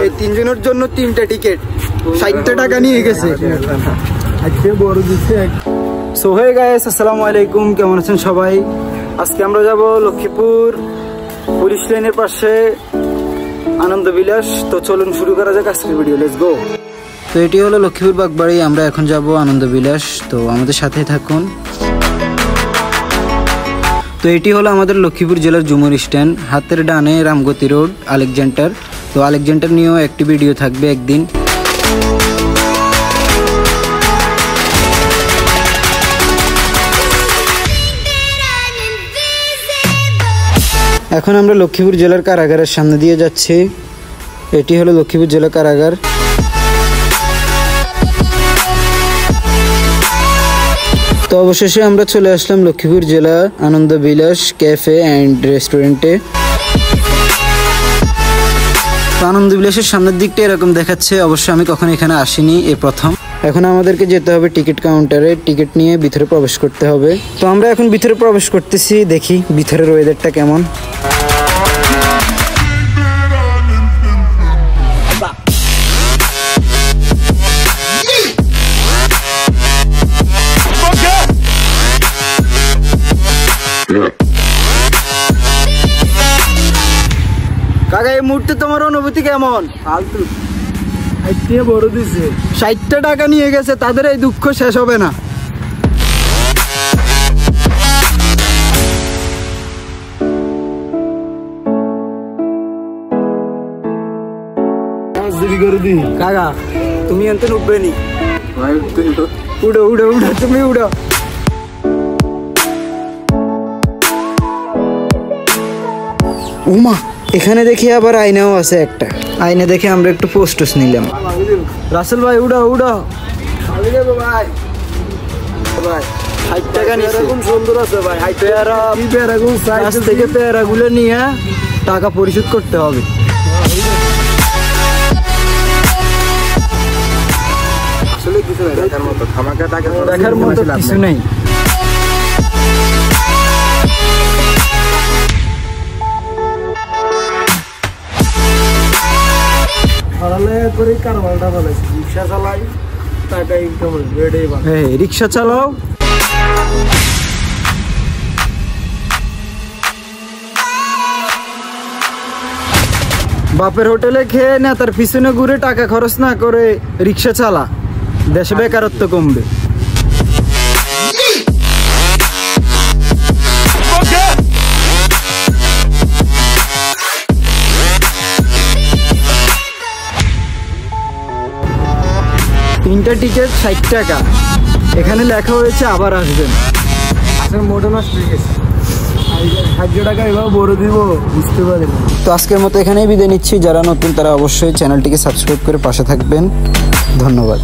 এই তিনজনের জন্য 3টা টিকিট 60 টাকা নিয়ে গেছে। সো হে গাইস, আসসালামু আলাইকুম, কেমন আছেন সবাই? আজকে আমরা যাব লক্ষ্মীপুর পুলিশ লাইনের পাশে আনন্দ বিলাস। তো চলুন শুরু করা যাক আজকের ভিডিও, লেটস গো। তো এটি হলো লক্ষ্মীপুর বাগবাড়ি, আমরা এখন যাব আনন্দ বিলাস, তো আমাদের সাথেই থাকুন। তো এটি হলো আমাদের লক্ষ্মীপুর জেলার জুমুর স্ট্যান্ড, হাতের ডানে রামগতি রোড, আলেকজান্ডার। তো আলেকজান্ডার নিয়েও একটি ভিডিও থাকবে একদিন। এখন আমরা লক্ষ্মীপুর জেলার কারাগারের সামনে দিয়ে যাচ্ছি। এটি হলো লক্ষ্মীপুর জেলা কারাগার। তো অবশেষে আমরা চলে আসলাম লক্ষ্মীপুর জেলা আনন্দ বিলাস ক্যাফে অ্যান্ড রেস্টুরেন্টে। আনন্দ বিলাসের সামনের দিকটা এরকম দেখাচ্ছে, অবশ্য আমি কখনো এখানে আসিনি, এই প্রথম। এখন আমাদেরকে যেতে হবে টিকিট কাউন্টারে, টিকিট নিয়ে ভিতরে প্রবেশ করতে হবে। তো আমরা এখন ভিতরে প্রবেশ করতেছি, দেখি ভিতরের ওয়েদারটা কেমন। কাকা, এই মুহূর্তে তোমার অনুভূতি কেমন? ফালতু বড় দিছে, 60 টাকা নিয়ে গেছে, তাদের এই দুঃখ শেষ হবে না। কাকা তুমি এনতে উঠবে নি, উড়ো উড়ো উড়ো, তুমি উড়ো। উমা, এখানে দেখি আবার আয়নাও আছে একটা, আয়না দেখে আমরা একটু পোস্টস নিলাম। রাসেল ভাই উড়ো উড়ো। ভাই 60 টাকা নিয়েছে, খুব সুন্দর আছে ভাই। কাছ থেকে পেয়ারাগুলো নিয়ে টাকা পরিশোধ করতে হবে। আসলে কিছু নাই দেখার মতো, দেখার মতো কিছু নেই। রিক্সা চালাও। বাপের হোটেলে খেয়ে না, তার পিছনে ঘুরে টাকা খরচ না করে রিক্সা চালা, দেশে বেকারত্ব কমবে। তিনটা টিকিট 60 টাকা, এখানে লেখা হয়েছে আবার আসবেন। তো আজকের মতো এখানেই বিদায় নিচ্ছি। যারা নতুন তারা অবশ্যই চ্যানেলটিকে সাবস্ক্রাইব করে পাশে থাকবেন। ধন্যবাদ।